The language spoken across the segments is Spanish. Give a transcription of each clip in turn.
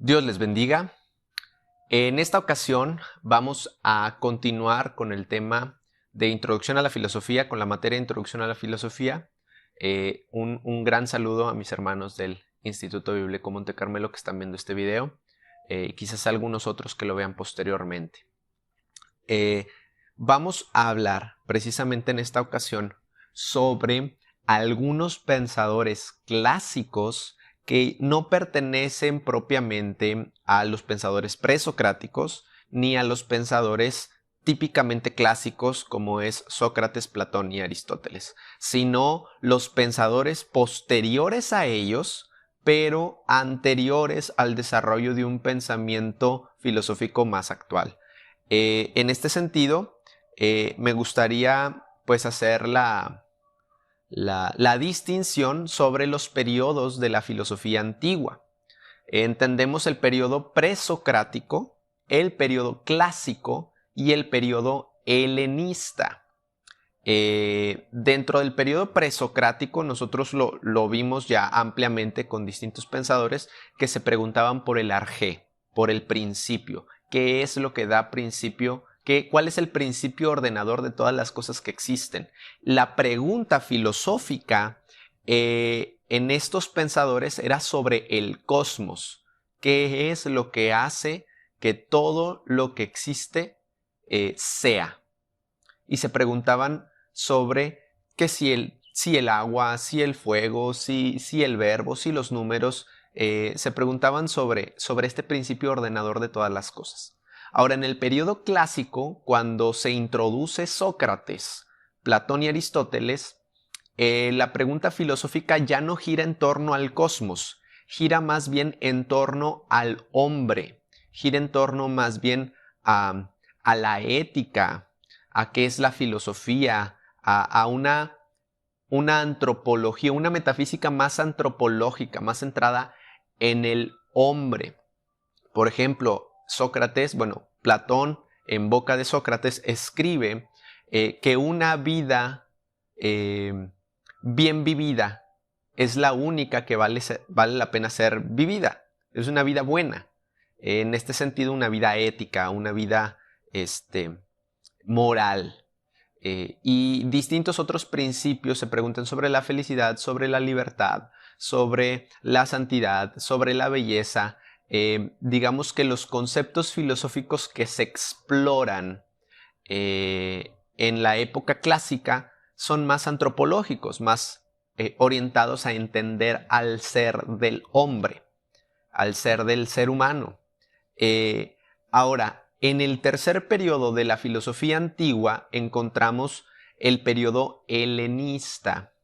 Dios les bendiga. En esta ocasión vamos a continuar con el tema de Introducción a la Filosofía, con la materia de Introducción a la Filosofía. Un gran saludo a mis hermanos del Instituto Bíblico Monte Carmelo que están viendo este video, y quizás algunos otros que lo vean posteriormente. Vamos a hablar precisamente en esta ocasión sobre algunos pensadores clásicos que no pertenecen propiamente a los pensadores presocráticos ni a los pensadores típicamente clásicos como es Sócrates, Platón y Aristóteles, sino los pensadores posteriores a ellos, pero anteriores al desarrollo de un pensamiento filosófico más actual. En este sentido, me gustaría pues hacer la distinción sobre los periodos de la filosofía antigua. Entendemos el periodo presocrático, el periodo clásico y el periodo helenista. Dentro del periodo presocrático nosotros lo vimos ya ampliamente con distintos pensadores que se preguntaban por el arjé, por el principio. ¿Qué es lo que da principio? ¿Cuál es el principio ordenador de todas las cosas que existen? La pregunta filosófica en estos pensadores era sobre el cosmos. ¿Qué es lo que hace que todo lo que existe sea? Y se preguntaban sobre que si el agua, si el fuego, si el verbo, si los números, se preguntaban sobre este principio ordenador de todas las cosas. Ahora, en el periodo clásico, cuando se introduce Sócrates, Platón y Aristóteles, la pregunta filosófica ya no gira en torno al cosmos, gira más bien en torno al hombre, gira en torno más bien a la ética, a qué es la filosofía, a una antropología, una metafísica más antropológica, más centrada en el hombre. Por ejemplo, Platón, en boca de Sócrates, escribe que una vida bien vivida es la única que vale la pena ser vivida. Es una vida buena. En este sentido, una vida ética, una vida moral. Y distintos otros principios se preguntan sobre la felicidad, sobre la libertad, sobre la santidad, sobre la belleza. Digamos que los conceptos filosóficos que se exploran en la época clásica son más antropológicos, más orientados a entender al ser del hombre, al ser del ser humano. Ahora, en el tercer periodo de la filosofía antigua encontramos el periodo helenista.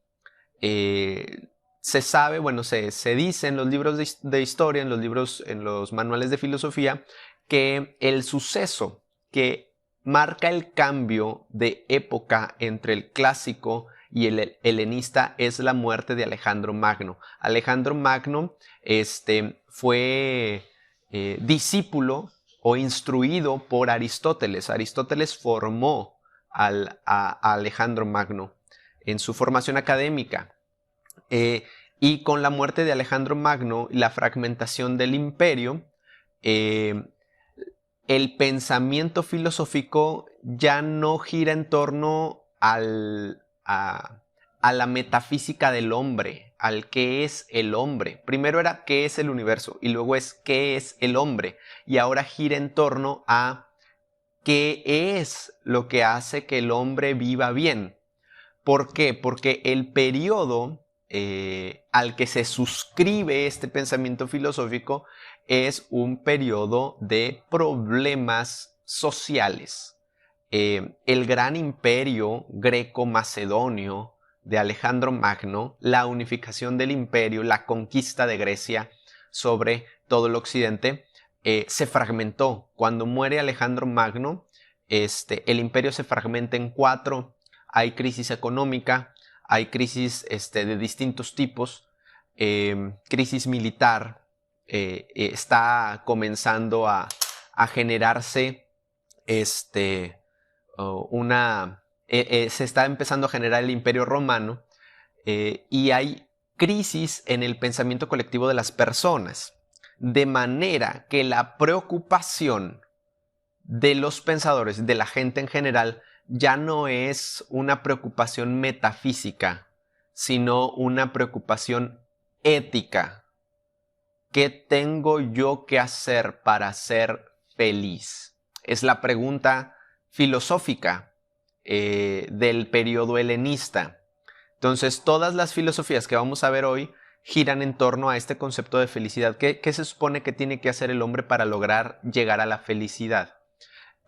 Se sabe, se dice en los libros de historia, en los manuales de filosofía, que el suceso que marca el cambio de época entre el clásico y el helenista es la muerte de Alejandro Magno. Alejandro Magno fue discípulo o instruido por Aristóteles. Aristóteles formó a Alejandro Magno en su formación académica. Y con la muerte de Alejandro Magno y la fragmentación del imperio, el pensamiento filosófico ya no gira en torno a la metafísica del hombre, al qué es el hombre. Primero era qué es el universo y luego es qué es el hombre. Y ahora gira en torno a qué es lo que hace que el hombre viva bien. ¿Por qué? Porque el periodo al que se suscribe este pensamiento filosófico es un periodo de problemas sociales. El gran imperio greco-macedonio de Alejandro Magno, la unificación del imperio, la conquista de Grecia sobre todo el occidente, se fragmentó. Cuando muere Alejandro Magno, el imperio se fragmenta en cuatro. Hay crisis económica, hay crisis de distintos tipos, crisis militar, está comenzando a generarse se está empezando a generar el Imperio Romano, y hay crisis en el pensamiento colectivo de las personas. de manera que la preocupación de los pensadores, de la gente en general, ya no es una preocupación metafísica, sino una preocupación ética. ¿Qué tengo yo que hacer para ser feliz? Es la pregunta filosófica del periodo helenista. Entonces, todas las filosofías que vamos a ver hoy giran en torno a este concepto de felicidad. ¿Qué se supone que tiene que hacer el hombre para lograr llegar a la felicidad?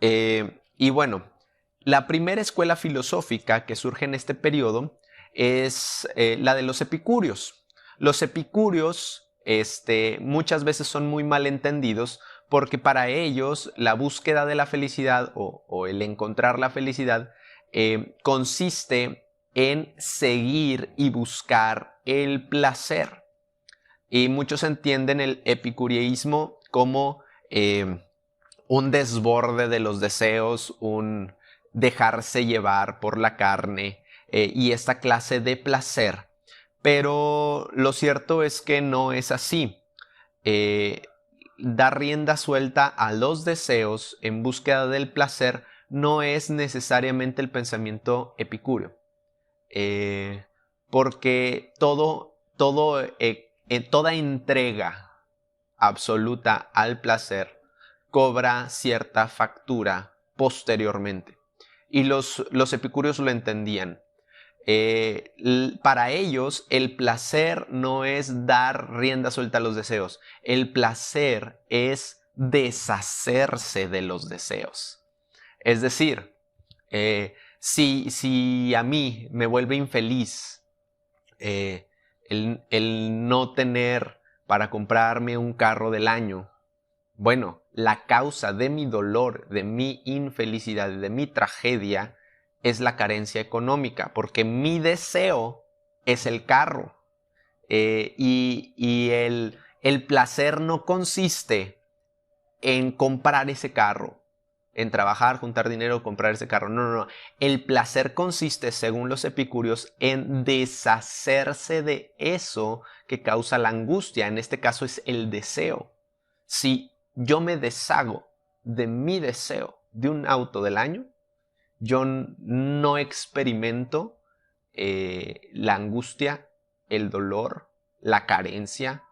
Y bueno, la primera escuela filosófica que surge en este periodo es la de los epicúreos. Los epicúreos muchas veces son muy mal entendidos porque para ellos la búsqueda de la felicidad o el encontrar la felicidad consiste en seguir y buscar el placer. Y muchos entienden el epicureísmo como un desborde de los deseos, un dejarse llevar por la carne y esta clase de placer. Pero lo cierto es que no es así. Dar rienda suelta a los deseos en búsqueda del placer no es necesariamente el pensamiento epicúreo. Porque toda entrega absoluta al placer cobra cierta factura posteriormente. Y los epicúreos lo entendían. Para ellos, el placer no es dar rienda suelta a los deseos. El placer es deshacerse de los deseos. Es decir, si a mí me vuelve infeliz el no tener para comprarme un carro del año, bueno, la causa de mi dolor, de mi infelicidad, de mi tragedia, es la carencia económica, porque mi deseo es el carro. Y el placer no consiste en comprar ese carro, en trabajar, juntar dinero, comprar ese carro. No, no, no. El placer consiste, según los epicúreos, en deshacerse de eso que causa la angustia. En este caso es el deseo. Si yo me deshago de mi deseo de un auto del año, yo no experimento la angustia, el dolor, la carencia.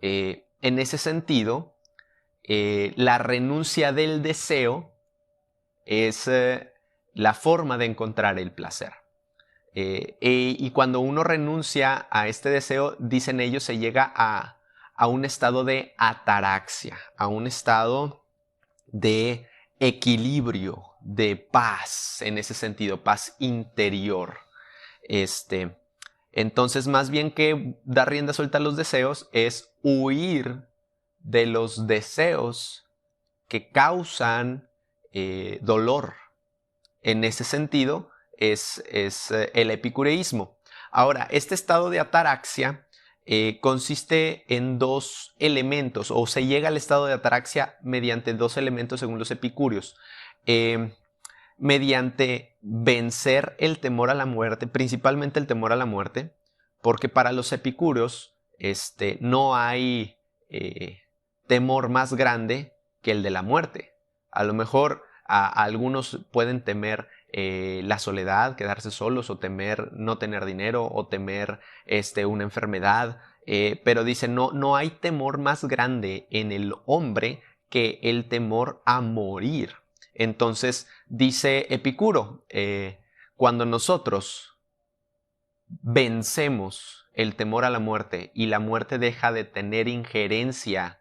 En ese sentido, la renuncia del deseo es la forma de encontrar el placer. Y cuando uno renuncia a este deseo, dicen ellos, se llega a un estado de ataraxia, a un estado de equilibrio, de paz, en ese sentido, paz interior. Entonces, más bien que dar rienda suelta a los deseos, es huir de los deseos que causan dolor. En ese sentido, es el epicureísmo. Ahora, este estado de ataraxia consiste en dos elementos, o se llega al estado de ataraxia mediante dos elementos según los epicúreos. Mediante vencer el temor a la muerte, principalmente el temor a la muerte, porque para los epicúreos no hay temor más grande que el de la muerte. A lo mejor algunos pueden temer la soledad, quedarse solos, o temer no tener dinero, o temer una enfermedad, pero dicen no hay temor más grande en el hombre que el temor a morir. Entonces dice Epicuro, cuando nosotros vencemos el temor a la muerte y la muerte deja de tener injerencia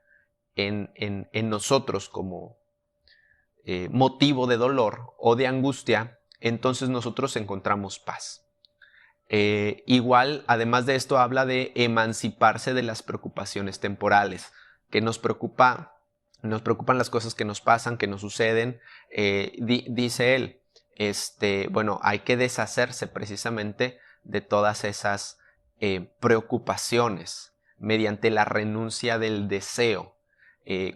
en nosotros como motivo de dolor o de angustia, entonces nosotros encontramos paz. Igual, además de esto, habla de emanciparse de las preocupaciones temporales, que nos preocupan las cosas que nos pasan, que nos suceden. Dice él, bueno, hay que deshacerse precisamente de todas esas preocupaciones mediante la renuncia del deseo.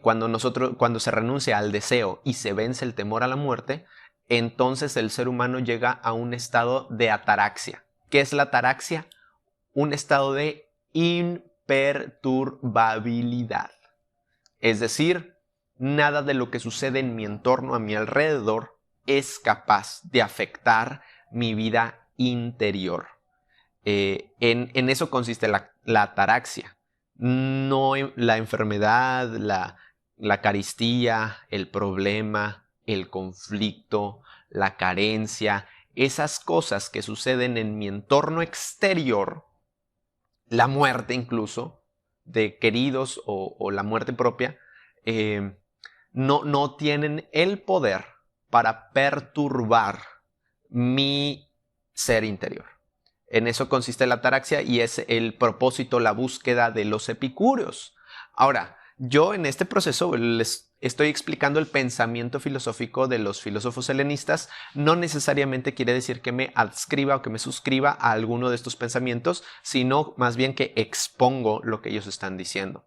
Cuando se renuncia al deseo y se vence el temor a la muerte, entonces el ser humano llega a un estado de ataraxia. ¿Qué es la ataraxia? Un estado de imperturbabilidad. Es decir, nada de lo que sucede en mi entorno, a mi alrededor, es capaz de afectar mi vida interior. En eso consiste la ataraxia. No la enfermedad, la carestía, el problema, el conflicto, la carencia, esas cosas que suceden en mi entorno exterior, la muerte incluso de queridos o la muerte propia, no tienen el poder para perturbar mi ser interior. En eso consiste la ataraxia y es el propósito, la búsqueda de los epicúreos. Ahora, yo en este proceso les estoy explicando el pensamiento filosófico de los filósofos helenistas. No necesariamente quiere decir que me adscriba o que me suscriba a alguno de estos pensamientos, sino más bien que expongo lo que ellos están diciendo.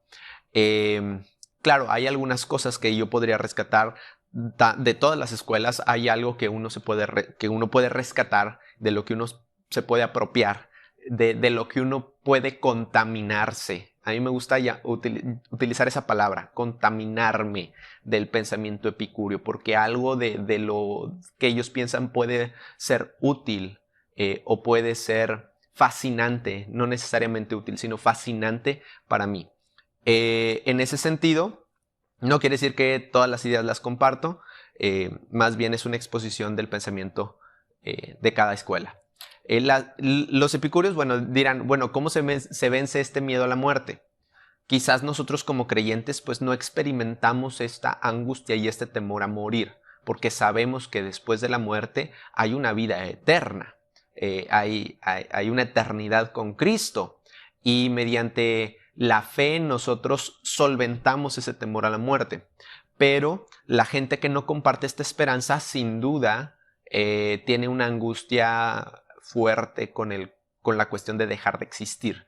Claro, hay algunas cosas que yo podría rescatar de todas las escuelas. Hay algo que uno puede rescatar, de lo que uno se puede apropiar, de lo que uno puede contaminarse. A mí me gusta utilizar esa palabra, contaminarme del pensamiento epicúreo, porque algo de lo que ellos piensan puede ser útil o puede ser fascinante, no necesariamente útil, sino fascinante para mí. En ese sentido, no quiere decir que todas las ideas las comparto, más bien es una exposición del pensamiento de cada escuela. Los epicúreos, bueno, dirán, bueno, ¿cómo se vence este miedo a la muerte? Quizás nosotros como creyentes pues no experimentamos esta angustia y este temor a morir, porque sabemos que después de la muerte hay una vida eterna, hay una eternidad con Cristo, y mediante la fe nosotros solventamos ese temor a la muerte. Pero la gente que no comparte esta esperanza sin duda tiene una angustia fuerte con la cuestión de dejar de existir.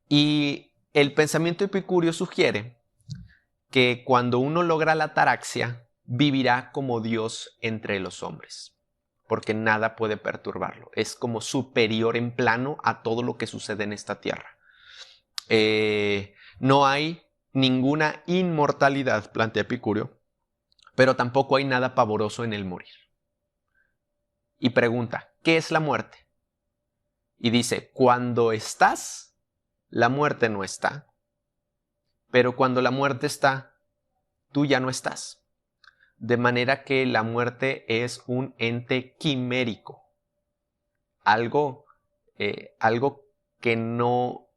Y el pensamiento epicúreo sugiere que cuando uno logra la ataraxia, vivirá como Dios entre los hombres, porque nada puede perturbarlo. Es como superior en plano a todo lo que sucede en esta tierra. No hay ninguna inmortalidad, plantea Epicúreo, pero tampoco hay nada pavoroso en el morir. Y pregunta, ¿qué es la muerte? Y dice, cuando estás, la muerte no está. Pero cuando la muerte está, tú ya no estás. De manera que la muerte es un ente quimérico. Algo que no...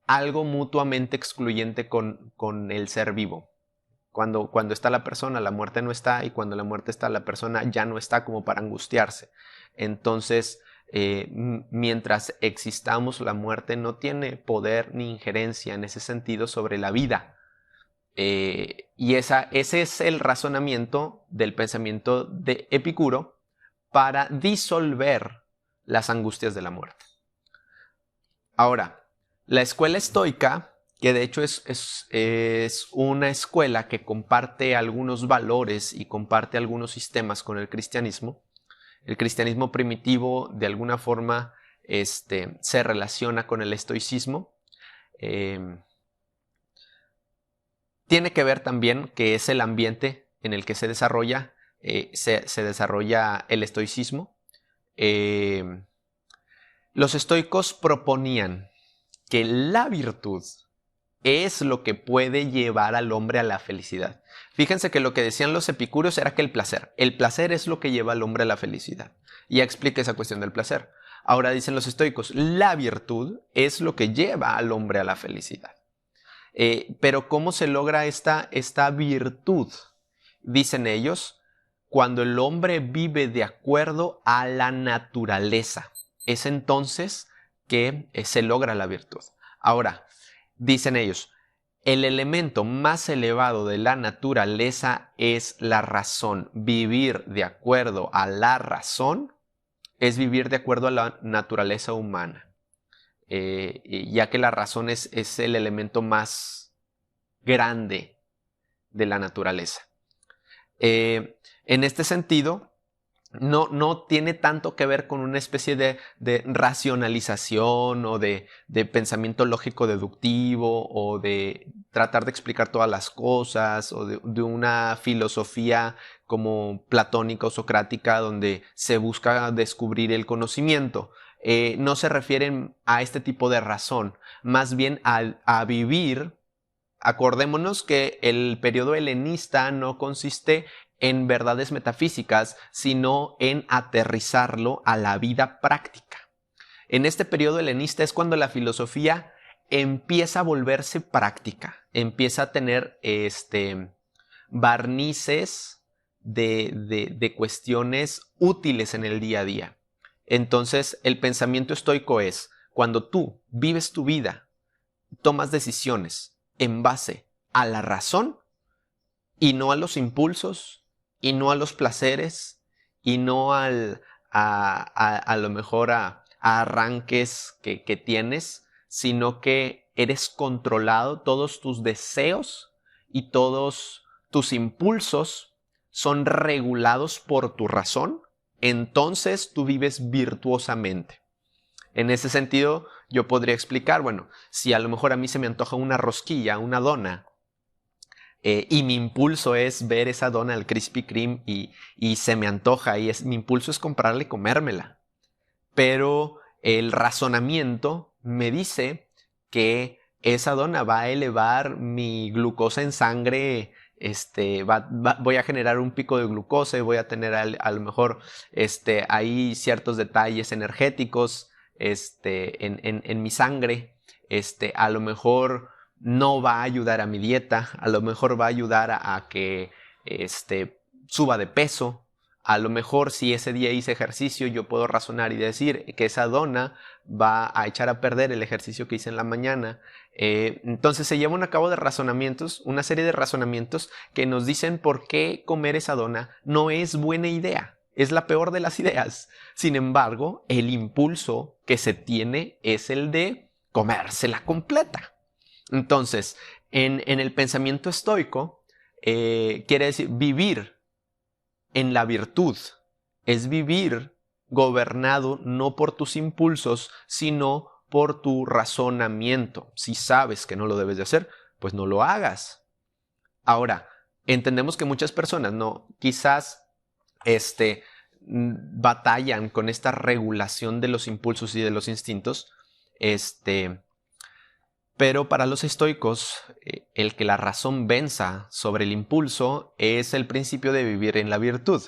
Algo mutuamente excluyente con el ser vivo. Cuando está la persona, la muerte no está, y cuando la muerte está, la persona ya no está como para angustiarse. Entonces, mientras existamos, la muerte no tiene poder ni injerencia en ese sentido sobre la vida. Y ese es el razonamiento del pensamiento de Epicuro para disolver las angustias de la muerte. Ahora, la escuela estoica, que de hecho es una escuela que comparte algunos valores y comparte algunos sistemas con el cristianismo. El cristianismo primitivo de alguna forma se relaciona con el estoicismo. Tiene que ver también que es el ambiente en el que se desarrolla el estoicismo. Los estoicos proponían que la virtud es lo que puede llevar al hombre a la felicidad. Fíjense que lo que decían los epicúreos era que el placer es lo que lleva al hombre a la felicidad. Y ya expliqué esa cuestión del placer. Ahora dicen los estoicos, la virtud es lo que lleva al hombre a la felicidad. Pero ¿cómo se logra esta virtud? Dicen ellos, cuando el hombre vive de acuerdo a la naturaleza. Es entonces que se logra la virtud. Ahora, dicen ellos, el elemento más elevado de la naturaleza es la razón. Vivir de acuerdo a la razón es vivir de acuerdo a la naturaleza humana. Ya que la razón es el elemento más grande de la naturaleza. En este sentido, no tiene tanto que ver con una especie de racionalización o de pensamiento lógico deductivo o de tratar de explicar todas las cosas o de una filosofía como platónica o socrática donde se busca descubrir el conocimiento. No se refieren a este tipo de razón, más bien a vivir. Acordémonos que el periodo helenista no consiste en verdades metafísicas, sino en aterrizarlo a la vida práctica. En este periodo helenista es cuando la filosofía empieza a volverse práctica, empieza a tener barnices de cuestiones útiles en el día a día. Entonces, el pensamiento estoico es cuando tú vives tu vida, tomas decisiones en base a la razón y no a los impulsos y no a los placeres y no a lo mejor a arranques que tienes, sino que eres controlado, todos tus deseos y todos tus impulsos son regulados por tu razón, entonces tú vives virtuosamente. En ese sentido, yo podría explicar, bueno, si a lo mejor a mí se me antoja una rosquilla, una dona, y mi impulso es ver esa dona al Krispy Kreme y se me antoja y mi impulso es comprarla y comérmela. Pero el razonamiento me dice que esa dona va a elevar mi glucosa en sangre, voy a generar un pico de glucosa y voy a tener a lo mejor ahí ciertos detalles energéticos en mi sangre. A lo mejor no va a ayudar a mi dieta, a lo mejor va a ayudar a que suba de peso. A lo mejor si ese día hice ejercicio, yo puedo razonar y decir que esa dona va a echar a perder el ejercicio que hice en la mañana. Entonces se llevan a cabo de razonamientos, una serie de razonamientos que nos dicen por qué comer esa dona no es buena idea. Es la peor de las ideas. Sin embargo, el impulso que se tiene es el de comérsela completa. Entonces, en el pensamiento estoico, quiere decir vivir en la virtud, es vivir gobernado no por tus impulsos, sino por tu razonamiento. Si sabes que no lo debes de hacer, pues no lo hagas. Ahora, entendemos que muchas personas quizás batallan con esta regulación de los impulsos y de los instintos, pero para los estoicos, el que la razón venza sobre el impulso es el principio de vivir en la virtud.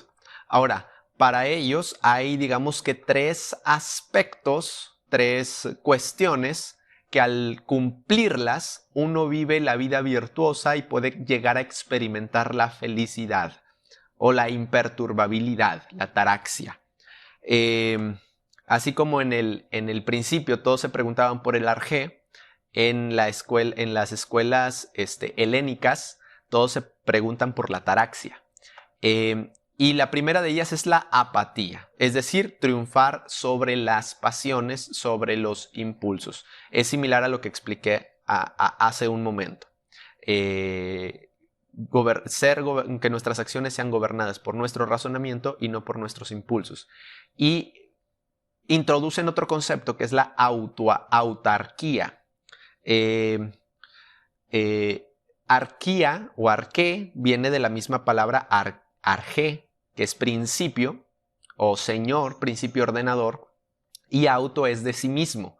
Ahora, para ellos hay, digamos que tres aspectos, tres cuestiones que al cumplirlas uno vive la vida virtuosa y puede llegar a experimentar la felicidad o la imperturbabilidad, la ataraxia. Así como en el principio todos se preguntaban por el arjé, en las escuelas helénicas todos se preguntan por la ataraxia. Y la primera de ellas es la apatía, es decir, triunfar sobre las pasiones, sobre los impulsos. Es similar a lo que expliqué hace un momento. Que nuestras acciones sean gobernadas por nuestro razonamiento y no por nuestros impulsos. Y introducen otro concepto que es la autarquía. Arquía o arqué viene de la misma palabra arjé, que es principio o señor, principio ordenador, y auto es de sí mismo.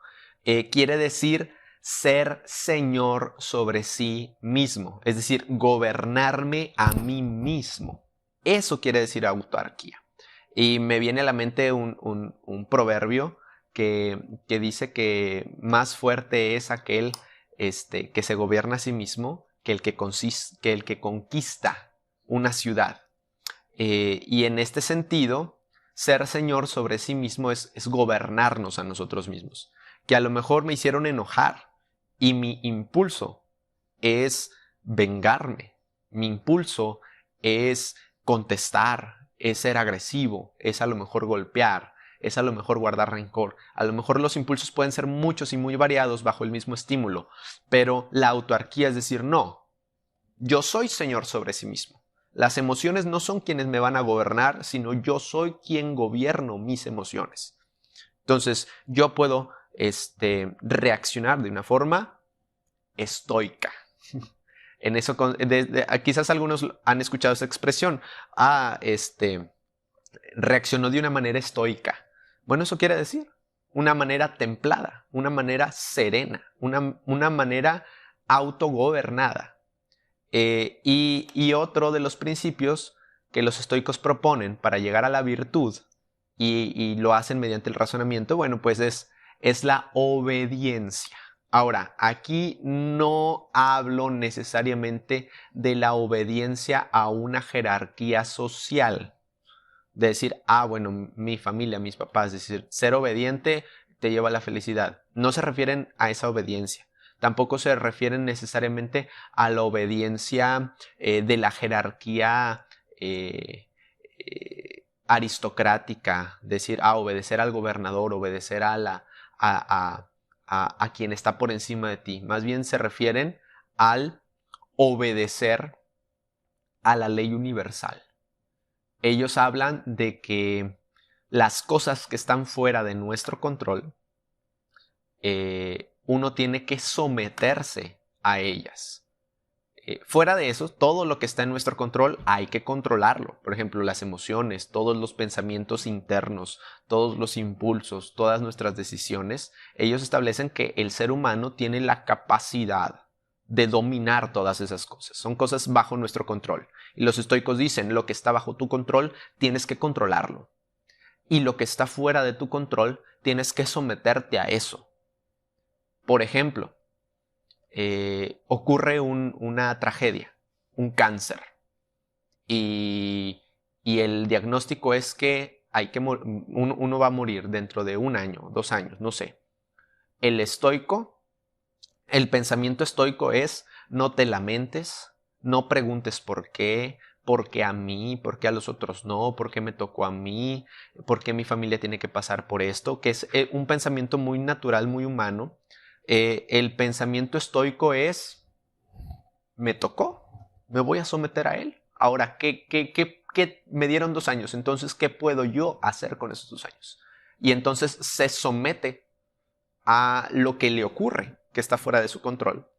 Quiere decir ser señor sobre sí mismo, es decir, gobernarme a mí mismo. Eso quiere decir autarquía. Y me viene a la mente un proverbio que dice que más fuerte es aquel que se gobierna a sí mismo que el que conquista una ciudad. Y en este sentido, ser señor sobre sí mismo es gobernarnos a nosotros mismos. Que a lo mejor me hicieron enojar y mi impulso es vengarme. Mi impulso es contestar, es ser agresivo, es a lo mejor golpear, es a lo mejor guardar rencor. A lo mejor los impulsos pueden ser muchos y muy variados bajo el mismo estímulo, pero la autarquía es decir, no, yo soy señor sobre sí mismo. Las emociones no son quienes me van a gobernar, sino yo soy quien gobierno mis emociones. Entonces, yo puedo reaccionar de una forma estoica. En eso, quizás algunos han escuchado esa expresión. Reaccionó de una manera estoica. Bueno, eso quiere decir una manera templada, una manera serena, una manera autogobernada. Y otro de los principios que los estoicos proponen para llegar a la virtud, y lo hacen mediante el razonamiento, bueno, pues es la obediencia. Ahora, aquí no hablo necesariamente de la obediencia a una jerarquía social. De decir, bueno, mi familia, mis papás, es decir, ser obediente te lleva a la felicidad. No se refieren a esa obediencia. Tampoco se refieren necesariamente a la obediencia de la jerarquía aristocrática. Decir, obedecer al gobernador, obedecer a quien está por encima de ti. Más bien se refieren al obedecer a la ley universal. Ellos hablan de que las cosas que están fuera de nuestro control, uno tiene que someterse a ellas. Fuera de eso, todo lo que está en nuestro control hay que controlarlo. Por ejemplo, las emociones, todos los pensamientos internos, todos los impulsos, todas nuestras decisiones. Ellos establecen que el ser humano tiene la capacidad de dominar todas esas cosas. Son cosas bajo nuestro control. Y los estoicos dicen, lo que está bajo tu control, tienes que controlarlo. Y lo que está fuera de tu control, tienes que someterte a eso. Por ejemplo, ocurre una tragedia, un cáncer. Y el diagnóstico es que uno va a morir dentro de 1 año, 2 años, no sé. El pensamiento estoico es: no te lamentes, no preguntes por qué a mí, por qué a los otros no, por qué me tocó a mí, por qué mi familia tiene que pasar por esto, que es un pensamiento muy natural, muy humano. El pensamiento estoico es: me tocó, me voy a someter a él. Ahora, ¿qué me dieron 2 años? Entonces, ¿qué puedo yo hacer con esos 2 años? Y entonces se somete a lo que le ocurre, que está fuera de su control.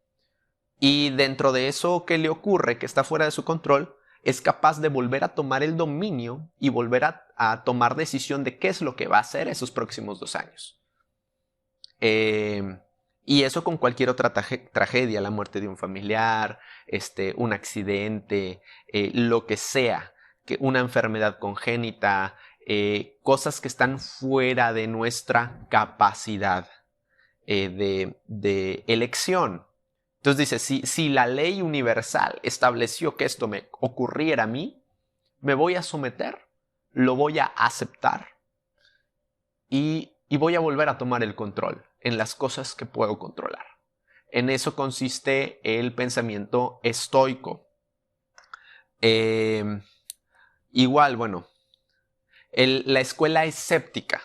Y dentro de eso que le ocurre, que está fuera de su control, es capaz de volver a tomar el dominio y volver a tomar decisión de qué es lo que va a hacer esos próximos 2 años. Y eso con cualquier otra tragedia, la muerte de un familiar, un accidente, lo que sea, una enfermedad congénita, cosas que están fuera de nuestra capacidad de elección. Entonces dice, si la ley universal estableció que esto me ocurriera a mí, me voy a someter, lo voy a aceptar y voy a volver a tomar el control en las cosas que puedo controlar. En eso consiste el pensamiento estoico. Igual, bueno, la escuela escéptica.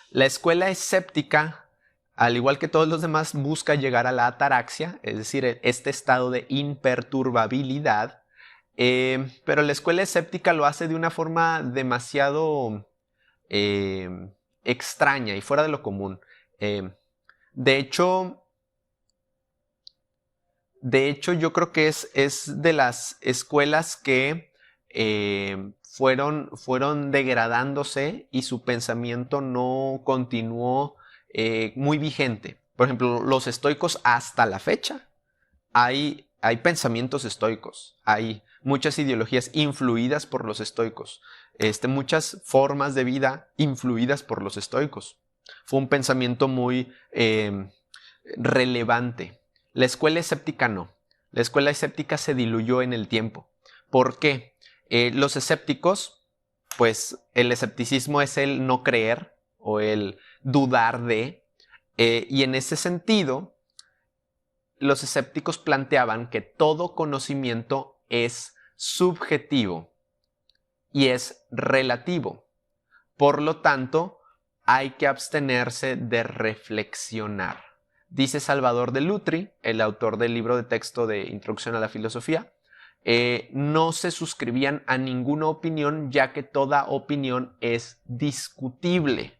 La escuela escéptica, al igual que todos los demás, busca llegar a la ataraxia, es decir, este estado de imperturbabilidad, pero la escuela escéptica lo hace de una forma demasiado extraña y fuera de lo común. De hecho, yo creo que es de las escuelas que fueron degradándose y su pensamiento no continuó muy vigente. Por ejemplo, los estoicos hasta la fecha hay pensamientos estoicos, hay muchas ideologías influidas por los estoicos, muchas formas de vida influidas por los estoicos. Fue un pensamiento muy relevante. La escuela escéptica no. La escuela escéptica se diluyó en el tiempo. ¿Por qué? Los escépticos, pues el escepticismo es el no creer o el dudar de, y en ese sentido, los escépticos planteaban que todo conocimiento es subjetivo y es relativo. Por lo tanto, hay que abstenerse de reflexionar. Dice Salvador de Lutri, el autor del libro de texto de Introducción a la Filosofía, no se suscribían a ninguna opinión, ya que toda opinión es discutible.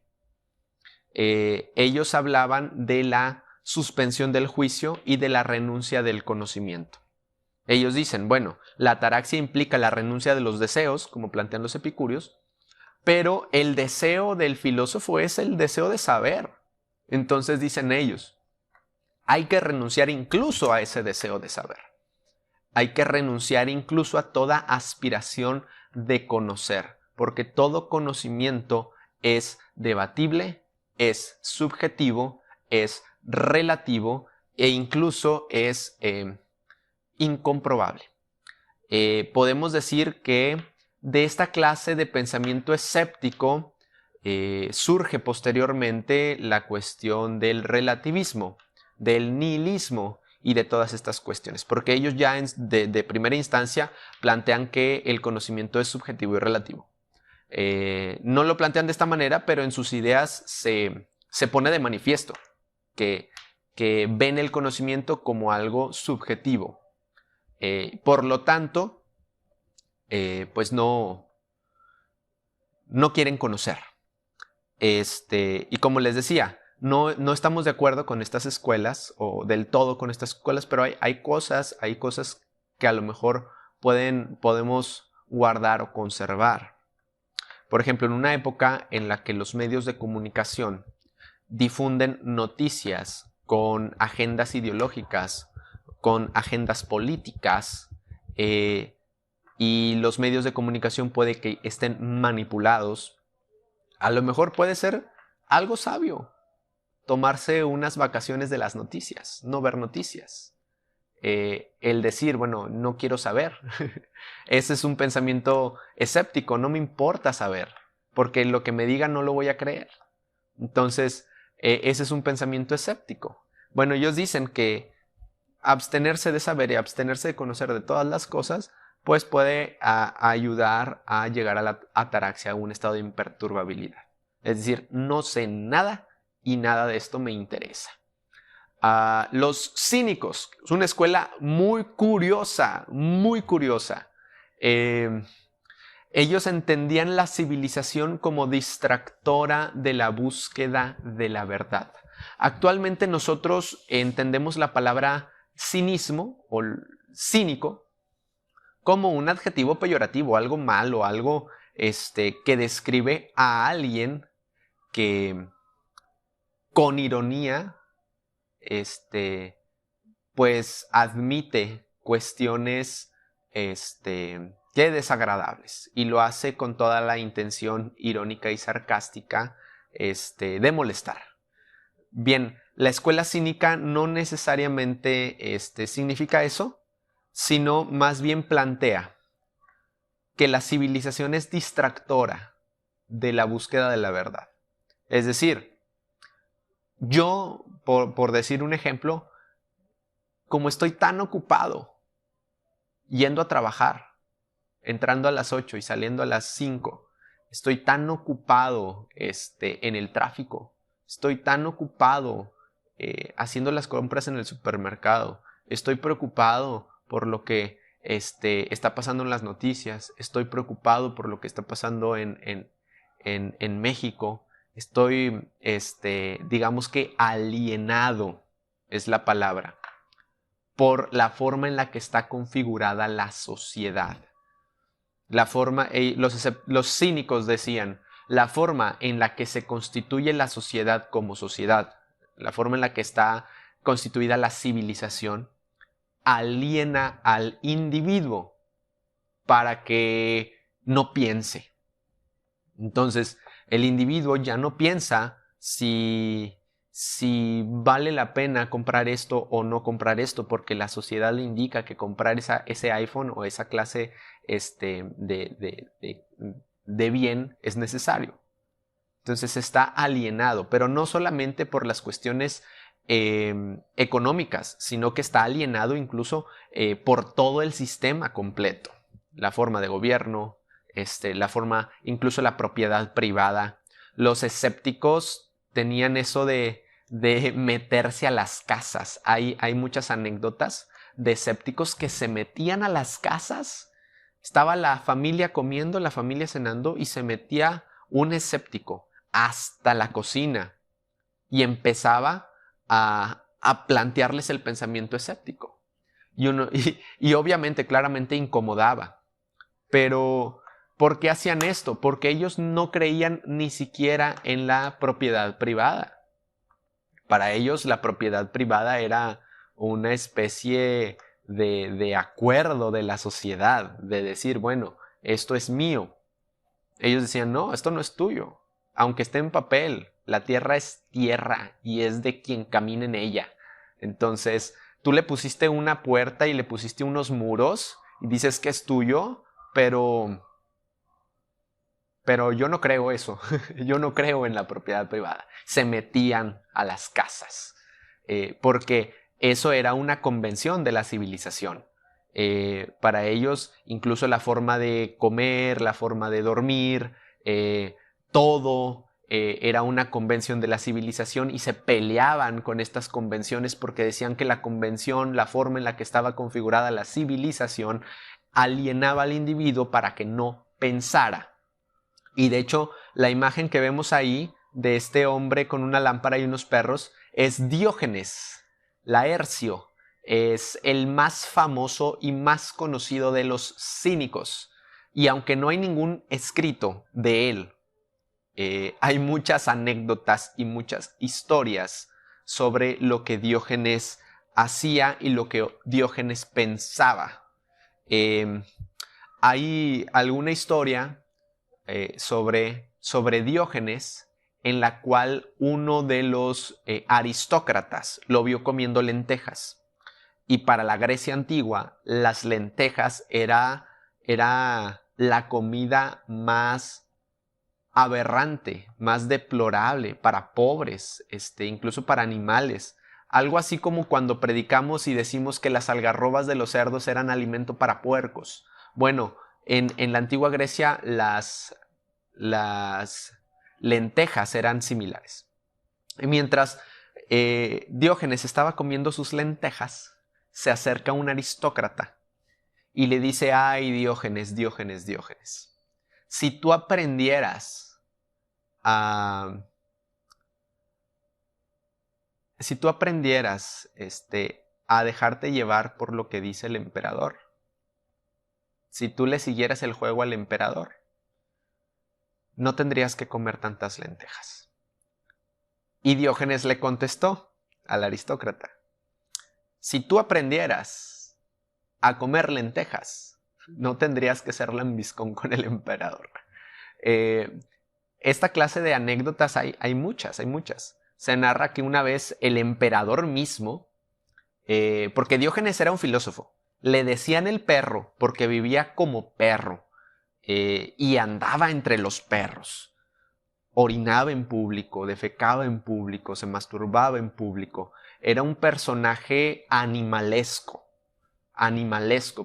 Ellos hablaban de la suspensión del juicio y de la renuncia del conocimiento. Ellos dicen, bueno, la ataraxia implica la renuncia de los deseos, como plantean los epicúreos, pero el deseo del filósofo es el deseo de saber. Entonces dicen ellos, hay que renunciar incluso a ese deseo de saber. Hay que renunciar incluso a toda aspiración de conocer, porque todo conocimiento es debatible, es subjetivo, es relativo e incluso es incomprobable. Podemos decir que de esta clase de pensamiento escéptico surge posteriormente la cuestión del relativismo, del nihilismo y de todas estas cuestiones, porque ellos ya de primera instancia plantean que el conocimiento es subjetivo y relativo. No lo plantean de esta manera, pero en sus ideas se pone de manifiesto que ven el conocimiento como algo subjetivo. Por lo tanto, pues no quieren conocer. Y como les decía, no estamos de acuerdo con estas escuelas o del todo con estas escuelas, pero hay cosas que a lo mejor podemos guardar o conservar. Por ejemplo, en una época en la que los medios de comunicación difunden noticias con agendas ideológicas, con agendas políticas, y los medios de comunicación puede que estén manipulados, a lo mejor puede ser algo sabio tomarse unas vacaciones de las noticias, no ver noticias. El decir, bueno, no quiero saber. Ese es un pensamiento escéptico, no me importa saber, porque lo que me digan no lo voy a creer. Entonces, ese es un pensamiento escéptico. Bueno, ellos dicen que abstenerse de saber y abstenerse de conocer de todas las cosas, pues puede ayudar a llegar a la ataraxia, a un estado de imperturbabilidad. Es decir, no sé nada y nada de esto me interesa. Los cínicos, es una escuela muy curiosa, muy curiosa. Ellos entendían la civilización como distractora de la búsqueda de la verdad. Actualmente nosotros entendemos la palabra cinismo o cínico como un adjetivo peyorativo, algo malo, algo que describe a alguien que con ironía pues admite cuestiones que desagradables y lo hace con toda la intención irónica y sarcástica de molestar. Bien, la escuela cínica no necesariamente significa eso, sino más bien plantea que la civilización es distractora de la búsqueda de la verdad. Es decir, yo, por decir un ejemplo, como estoy tan ocupado yendo a trabajar, entrando a las 8 y saliendo a las 5, estoy tan ocupado en el tráfico, estoy tan ocupado haciendo las compras en el supermercado, estoy preocupado por lo que está pasando en las noticias, estoy preocupado por lo que está pasando en México, estoy, digamos que alienado, es la palabra, por la forma en la que está configurada la sociedad. La forma, los cínicos decían, la forma en la que se constituye la sociedad como sociedad, la forma en la que está constituida la civilización, aliena al individuo para que no piense. Entonces, el individuo ya no piensa si vale la pena comprar esto o no comprar esto, porque la sociedad le indica que comprar ese iPhone o esa clase de bien es necesario. Entonces está alienado, pero no solamente por las cuestiones económicas, sino que está alienado incluso por todo el sistema completo. La forma de gobierno, la forma, incluso la propiedad privada. Los escépticos tenían eso de meterse a las casas. Hay muchas anécdotas de escépticos que se metían a las casas. Estaba la familia comiendo, la familia cenando y se metía un escéptico hasta la cocina y empezaba a plantearles el pensamiento escéptico. Y obviamente, claramente incomodaba. Pero, ¿por qué hacían esto? Porque ellos no creían ni siquiera en la propiedad privada. Para ellos la propiedad privada era una especie de acuerdo de la sociedad, de decir, bueno, esto es mío. Ellos decían, no, esto no es tuyo, aunque esté en papel. La tierra es tierra y es de quien camina en ella. Entonces, tú le pusiste una puerta y le pusiste unos muros y dices que es tuyo, pero yo no creo eso. Yo no creo en la propiedad privada. Se metían a las casas porque eso era una convención de la civilización. Para ellos, incluso la forma de comer, la forma de dormir, todo era una convención de la civilización y se peleaban con estas convenciones porque decían que la convención, la forma en la que estaba configurada la civilización, alienaba al individuo para que no pensara. Y de hecho, la imagen que vemos ahí de este hombre con una lámpara y unos perros es Diógenes Laercio. Es el más famoso y más conocido de los cínicos. Y aunque no hay ningún escrito de él, hay muchas anécdotas y muchas historias sobre lo que Diógenes hacía y lo que Diógenes pensaba. Hay alguna historia sobre Diógenes en la cual uno de los aristócratas lo vio comiendo lentejas. Y para la Grecia antigua, las lentejas era la comida más aberrante, más deplorable para pobres, incluso para animales. Algo así como cuando predicamos y decimos que las algarrobas de los cerdos eran alimento para puercos. Bueno, en la antigua Grecia las lentejas eran similares. Y mientras Diógenes estaba comiendo sus lentejas, se acerca un aristócrata y le dice, ay, Diógenes, Diógenes, Diógenes, si tú aprendieras a dejarte llevar por lo que dice el emperador, si tú le siguieras el juego al emperador, no tendrías que comer tantas lentejas. Y Diógenes le contestó al aristócrata, si tú aprendieras a comer lentejas, no tendrías que ser lambiscón con el emperador. Esta clase de anécdotas hay muchas. Se narra que una vez el emperador mismo, porque Diógenes era un filósofo, le decían el perro porque vivía como perro y andaba entre los perros. Orinaba en público, defecaba en público, se masturbaba en público. Era un personaje animalesco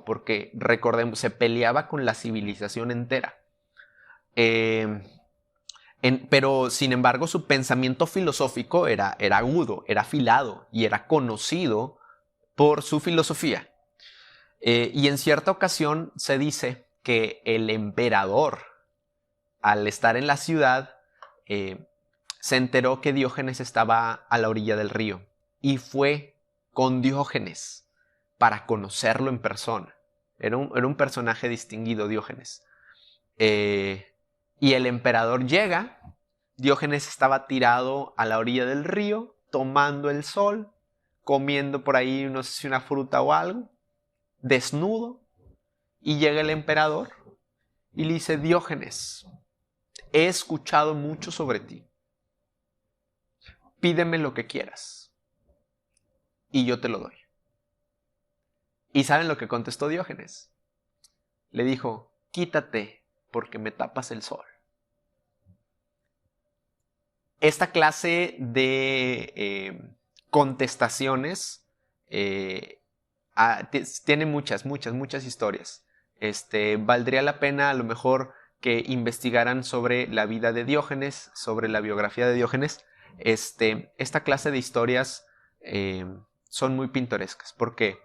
porque, recordemos, se peleaba con la civilización entera. Pero, sin embargo, su pensamiento filosófico era agudo, era afilado y era conocido por su filosofía. Y en cierta ocasión se dice que el emperador, al estar en la ciudad, se enteró que Diógenes estaba a la orilla del río y fue con Diógenes para conocerlo en persona. Era un personaje distinguido, Diógenes. Y el emperador llega, Diógenes estaba tirado a la orilla del río, tomando el sol, comiendo por ahí, no sé si una fruta o algo, desnudo, y llega el emperador y le dice, Diógenes, he escuchado mucho sobre ti, pídeme lo que quieras y yo te lo doy. ¿Y saben lo que contestó Diógenes? Le dijo, quítate porque me tapas el sol. Esta clase de contestaciones tiene muchas historias. Valdría la pena a lo mejor que investigaran sobre la vida de Diógenes, sobre la biografía de Diógenes. Esta clase de historias son muy pintorescas. ¿Por qué?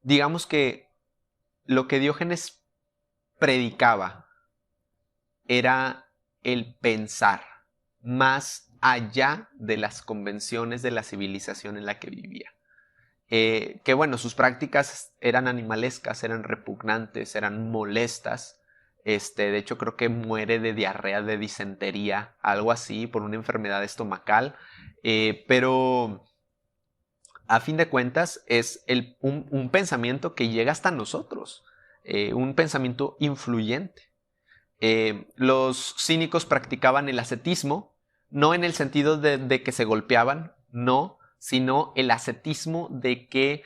digamos que lo que Diógenes predicaba era el pensar más allá de las convenciones de la civilización en la que vivía. Que bueno, sus prácticas eran animalescas, eran repugnantes, eran molestas. De hecho, creo que muere de diarrea, de disentería, algo así, por una enfermedad estomacal. Pero a fin de cuentas es un pensamiento que llega hasta nosotros, un pensamiento influyente. Los cínicos practicaban el ascetismo, no en el sentido de que se golpeaban, no, sino el ascetismo de que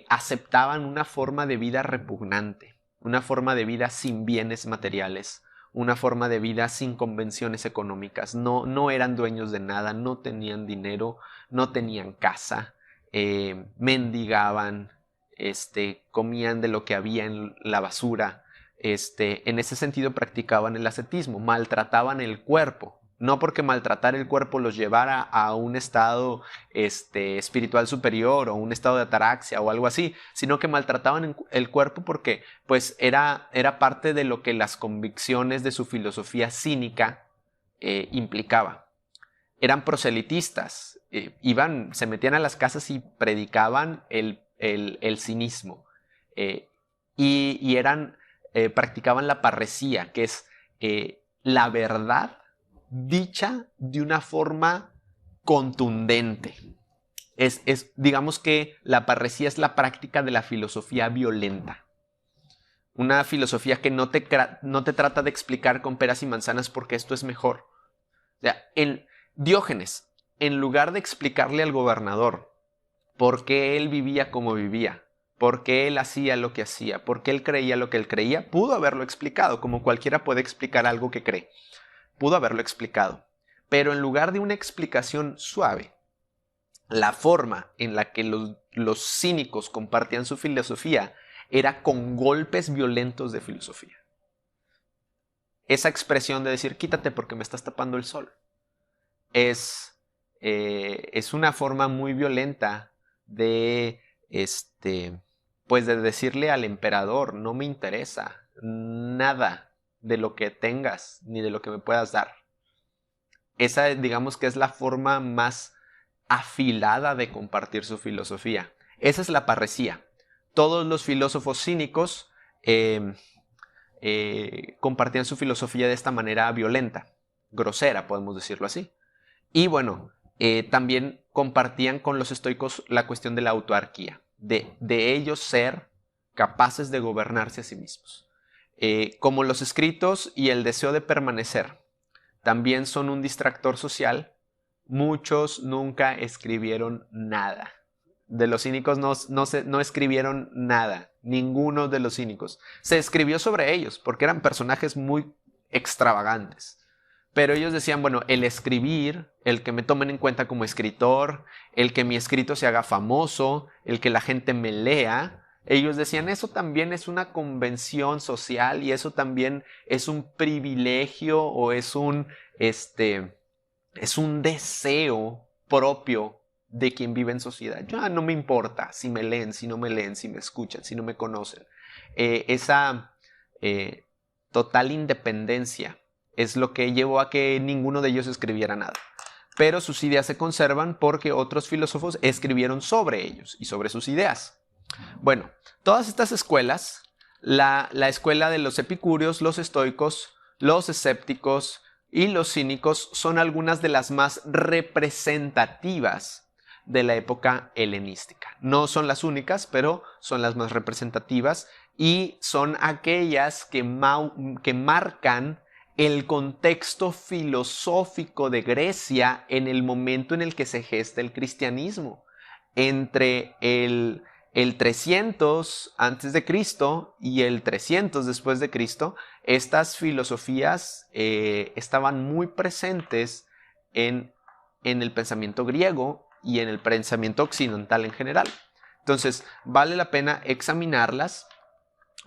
aceptaban una forma de vida repugnante, una forma de vida sin bienes materiales, una forma de vida sin convenciones económicas. No eran dueños de nada, no tenían dinero, no tenían casa, mendigaban, comían de lo que había en la basura. En ese sentido practicaban el ascetismo, maltrataban el cuerpo, no porque maltratar el cuerpo los llevara a un estado espiritual superior o un estado de ataraxia o algo así, sino que maltrataban el cuerpo porque pues era parte de lo que las convicciones de su filosofía cínica implicaba. Eran proselitistas, se metían a las casas y predicaban el cinismo, y practicaban la parresía, que es la verdad dicha de una forma contundente. Digamos que la parresía es la práctica de la filosofía violenta. Una filosofía que no te trata de explicar con peras y manzanas porque esto es mejor. O sea, Diógenes, en lugar de explicarle al gobernador por qué él vivía como vivía, por qué él hacía lo que hacía, por qué él creía lo que él creía, pudo haberlo explicado, como cualquiera puede explicar algo que cree. Pudo haberlo explicado. Pero en lugar de una explicación suave, la forma en la que los cínicos compartían su filosofía era con golpes violentos de filosofía. Esa expresión de decir, quítate porque me estás tapando el sol, es una forma muy violenta de, pues de decirle al emperador, no me interesa nada de lo que tengas ni de lo que me puedas dar. Esa, digamos que es la forma más afilada de compartir su filosofía. Esa es la parresía. Todos los filósofos cínicos compartían su filosofía de esta manera violenta, grosera, podemos decirlo así. Y bueno, también compartían con los estoicos la cuestión de la autarquía, de ellos ser capaces de gobernarse a sí mismos. Como los escritos y el deseo de permanecer también son un distractor social, muchos nunca escribieron nada. De los cínicos no escribieron nada, ninguno de los cínicos. Se escribió sobre ellos porque eran personajes muy extravagantes. Pero ellos decían, bueno, el escribir, el que me tomen en cuenta como escritor, el que mi escrito se haga famoso, el que la gente me lea, ellos decían, eso también es una convención social y eso también es un privilegio o es un deseo propio de quien vive en sociedad. Ya no me importa si me leen, si no me leen, si me escuchan, si no me conocen. Esa total independencia es lo que llevó a que ninguno de ellos escribiera nada. Pero sus ideas se conservan porque otros filósofos escribieron sobre ellos y sobre sus ideas. Bueno, todas estas escuelas, la escuela de los epicúreos, los estoicos, los escépticos y los cínicos son algunas de las más representativas de la época helenística. No son las únicas, pero son las más representativas y son aquellas que marcan el contexto filosófico de Grecia en el momento en el que se gesta el cristianismo. Entre el 300 antes de Cristo y el 300 después de Cristo, estas filosofías estaban muy presentes en el pensamiento griego y en el pensamiento occidental en general. Entonces, vale la pena examinarlas,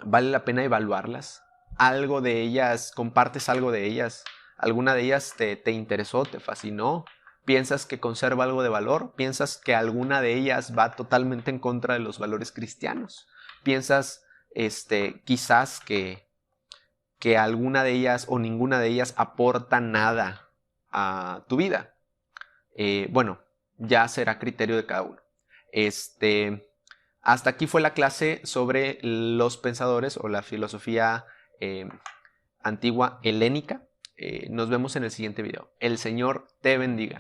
vale la pena evaluarlas. Algo de ellas, compartes algo de ellas, alguna de ellas te interesó, te fascinó, piensas que conserva algo de valor, piensas que alguna de ellas va totalmente en contra de los valores cristianos. piensas quizás que alguna de ellas o ninguna de ellas aporta nada a tu vida. Bueno, ya será criterio de cada uno. Hasta aquí fue la clase sobre los pensadores o la filosofía antigua helénica. Nos vemos en el siguiente video. El Señor te bendiga.